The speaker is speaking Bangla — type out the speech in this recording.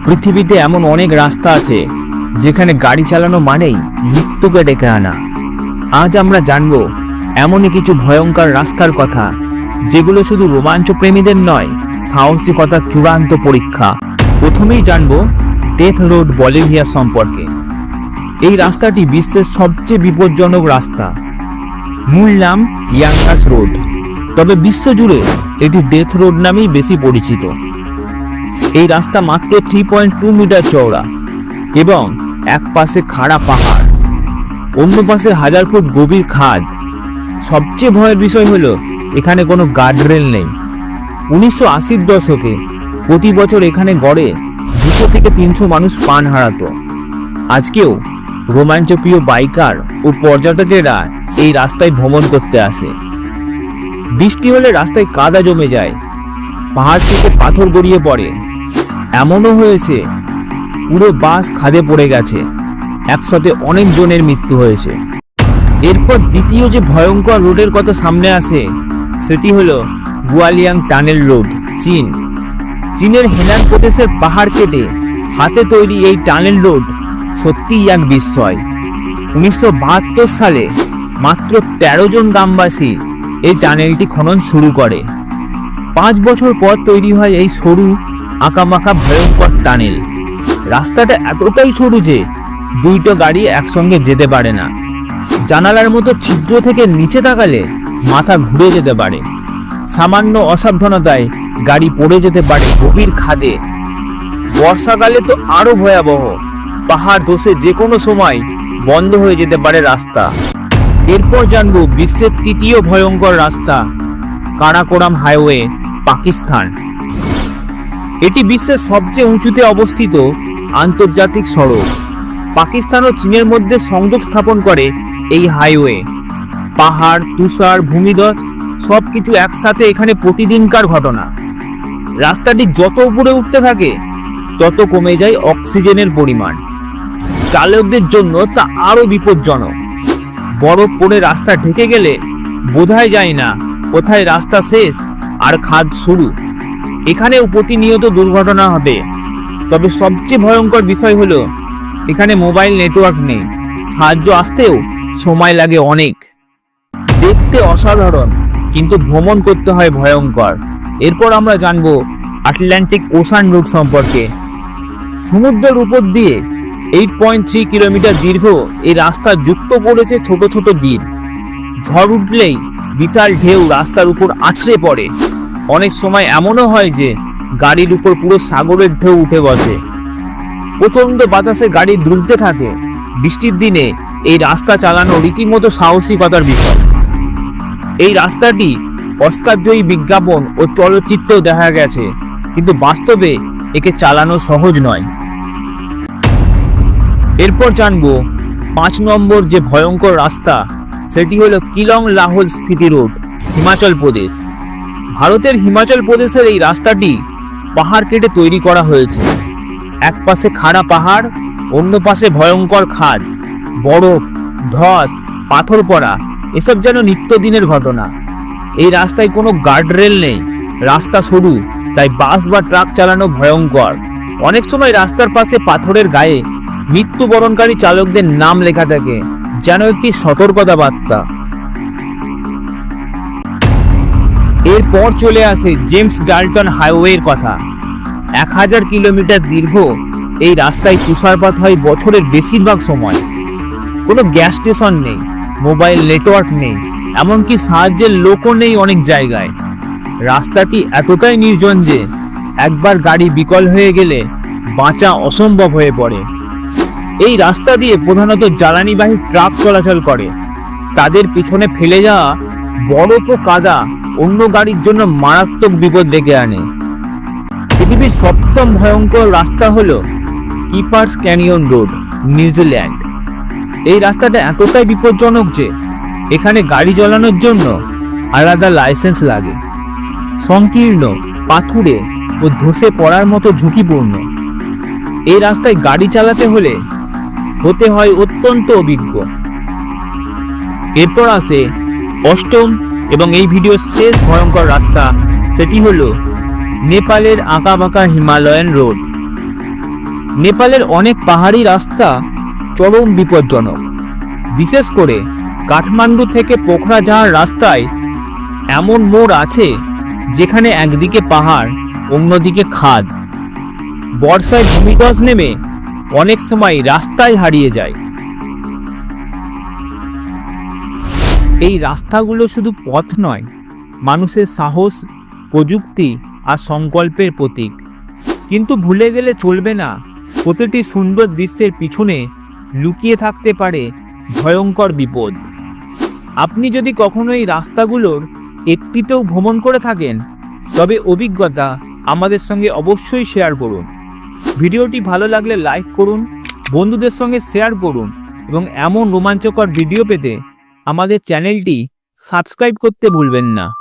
পৃথিবীতে এমন অনেক রাস্তা আছে যেখানে গাড়ি চালানো মানেই মৃত্যুকে ডেকে আনা। আজ আমরা জানব এমনই কিছু ভয়ঙ্কর রাস্তার কথা, যেগুলো শুধু রোমাঞ্চ প্রেমীদের নয়, সাহসিকতার চূড়ান্ত পরীক্ষা। প্রথমেই জানব ডেথ রোড বলিভিয়া সম্পর্কে। এই রাস্তাটি বিশ্বের সবচেয়ে বিপজ্জনক রাস্তা। মূল নাম ইয়াঙ্গাস রোড, তবে বিশ্বজুড়ে এটি ডেথ রোড নামেই বেশি পরিচিত। এই রাস্তা মাত্র 3.2 মিটার চওড়া এবং এক পাশে খাড়া পাহাড়, অন্য পাশে 1000 ফুট গভীর খাদ। সবচেয়ে ভয়ের বিষয় হলো এখানে কোনো গার্ডরেল নেই। 1980-র দশকে প্রতি বছর এখানে গড়ে 200 থেকে 300 মানুষ প্রাণ হারাতো। আজকেও রোমাঞ্চপ্রিয় বাইকার ও পর্যটকেরা এই রাস্তায় ভ্রমণ করতে আসে। বৃষ্টি হলে রাস্তায় কাদা জমে যায়, পাহাড় থেকে পাথর গড়িয়ে পড়ে। এমনও হয়েছে পুরো বাস খাদে পড়ে গেছে, একসাথে অনেক জনের মৃত্যু হয়েছে। এরপর দ্বিতীয় যে ভয়ঙ্কর রোডের কথা সামনে আসে সেটি হলো গুয়ালিয়াং টানেল রোড, চীন। চীনের হেনান প্রদেশের পাহাড় কেটে হাতে তৈরি এই টানেল রোড সত্যিই এক বিস্ময়। 1972 সালে মাত্র 13 জন গ্রামবাসী এই টানেলটি খনন শুরু করে। 5 বছর পর তৈরি হয় এই সরু আঁকামাখা ভয়ঙ্কর টানেল। রাস্তাটা এতটাই সরু যে দুইটা গাড়ি একসঙ্গে যেতে পারে না। জানালার মতো ছিদ্র থেকে নিচে তাকালে মাথা ঘুরে যেতে পারে। সামান্য অসাবধানতায় গাড়ি পড়ে যেতে পারে গভীর খাদে। বর্ষাকালে তো আরো ভয়াবহ, পাহাড় ধসে যে কোনো সময় বন্ধ হয়ে যেতে পারে রাস্তা। এরপর জানবো বিশ্বের তৃতীয় ভয়ঙ্কর রাস্তা, কারাকোরাম হাইওয়ে, পাকিস্তান। এটি বিশ্বের সবচেয়ে উঁচুতে অবস্থিত আন্তর্জাতিক সড়ক। পাকিস্তান ও চীনের মধ্যে সংযোগ স্থাপন করে এই হাইওয়ে। পাহাড়, তুষার, ভূমিধস সবকিছু একসাথে এখানে প্রতিদিনকার ঘটনা। রাস্তাটি যত উপরে উঠতে থাকে তত কমে যায় অক্সিজেনের পরিমাণ। চালকদের জন্য তা আরো বিপজ্জনক। বরফ পড়ে রাস্তা ঢেকে গেলে বোঝাই যায় না কোথায় রাস্তা শেষ আর খাদ শুরু। এখানেও প্রতিনিয়ত দুর্ঘটনা হবে। তবে সবচেয়ে ভয়ঙ্কর বিষয় হলো এখানে মোবাইল নেটওয়ার্ক নেই, সাহায্য আসতেও সময় লাগে অনেক। দেখতে অসাধারণ, কিন্তু ভ্রমণ করতে হয় ভয়ঙ্কর। এরপর আমরা জানবো আটলান্টিক ওশান রুট সম্পর্কে। সমুদ্রের উপর দিয়ে 8.3 কিলোমিটার দীর্ঘ এই রাস্তা যুক্ত করেছে ছোট ছোট দ্বীপ। ঝড় উঠলেই বিশাল ঢেউ রাস্তার উপর আছড়ে পড়ে। অনেক সময় এমনও হয় যে গাড়ির উপর পুরো সাগরের ঢেউ উঠে বসে। প্রচন্ড বাতাসে গাড়ি দুলতে থাকে। বৃষ্টির দিনে এই রাস্তা চালানো রীতিমতো সাহসিকতার বিষয়। এই রাস্তাটি অস্কারজয়ী বিজ্ঞাপন ও চলচ্চিত্রেও দেখা গেছে, কিন্তু বাস্তবে একে চালানো সহজ নয়। এরপর জানবো 5 নম্বর যে ভয়ঙ্কর রাস্তা, সেটি হলো কিলং লাহোল স্পিতি রোড, হিমাচল প্রদেশ। ভারতের হিমাচল প্রদেশের এই রাস্তাটি পাহাড় কেটে তৈরি করা হয়েছে। এক পাশে খাড়া পাহাড়, অন্য পাশে ভয়ঙ্কর খাদ, বরফ, ধস, পাথর পড়া, এসব যেন নিত্যদিনের ঘটনা। এই রাস্তায় কোনো গার্ডরেল নেই, রাস্তা সরু, তাই বাস বা ট্রাক চালানো ভয়ঙ্কর। অনেক সময় রাস্তার পাশে পাথরের গায়ে মৃত্যুবরণকারী চালকদের নাম লেখা থাকে, যেন একটি সতর্কতা বার্তা। এরপর চলে আসে জেমস ডাল্টন হাইওয়ের কথা। 1000 কিলোমিটার দীর্ঘ এই রাস্তায় তুষারপাত হয় বছরের বেশিরভাগ সময়। কোনো গ্যাস স্টেশন নেই, মোবাইল নেটওয়ার্ক নেই, এমনকি সাহায্যের লোকও নেই অনেক জায়গায়। রাস্তাটি এতটাই নির্জন যে একবার গাড়ি বিকল হয়ে গেলে বাঁচা অসম্ভব হয়ে পড়ে। এই রাস্তা দিয়ে প্রধানত জ্বালানিবাহী ট্রাক চলাচল করে। তাদের পিছনে ফেলে যাওয়া বরফ ও কাদা অন্য গাড়ির জন্য মারাত্মক বিপদ ডেকে আনে। পৃথিবীর 7ম ভয়ঙ্কর রাস্তা হলো কিপার্স ক্যানিয়ন রোড, নিউজিল্যান্ড। এই রাস্তাটা এতটাই বিপজ্জনক যে এখানে গাড়ি চালানোর জন্য আলাদা লাইসেন্স লাগে। সংকীর্ণ, পাথুরে ও ধসে পড়ার মতো ঝুঁকিপূর্ণ। এই রাস্তায় গাড়ি চালাতে হলে হতে হয় অত্যন্ত অভিজ্ঞ। এরপর আসে 8ম এবং এই ভিডিওর শেষ ভয়ঙ্কর রাস্তা, সেটি হলো নেপালের আঁকাবাঁকা হিমালয়ান রোড। নেপালের অনেক পাহাড়ি রাস্তা চরম বিপজ্জনক। বিশেষ করে কাঠমান্ডু থেকে পোখরা যাওয়ার রাস্তায় এমন মোড় আছে যেখানে একদিকে পাহাড়, অন্যদিকে খাদ। বর্ষায় ভূমিধস নেমে অনেক সময় রাস্তায় হারিয়ে যায়। এই রাস্তাগুলো শুধু পথ নয়, মানুষের সাহস, প্রযুক্তি আর সংকল্পের প্রতীক। কিন্তু ভুলে গেলে চলবে না, প্রতিটি সুন্দর দৃশ্যের পিছনে লুকিয়ে থাকতে পারে ভয়ঙ্কর বিপদ। আপনি যদি কখনো এই রাস্তাগুলোর একটিতেও ভ্রমণ করে থাকেন, তবে অভিজ্ঞতা আমাদের সঙ্গে অবশ্যই শেয়ার করুন। ভিডিওটি ভালো লাগলে লাইক করুন, বন্ধুদের সঙ্গে শেয়ার করুন এবং এমন রোমাঞ্চকর ভিডিও পেতে আমাদের চ্যানেলটি সাবস্ক্রাইব করতে ভুলবেন না।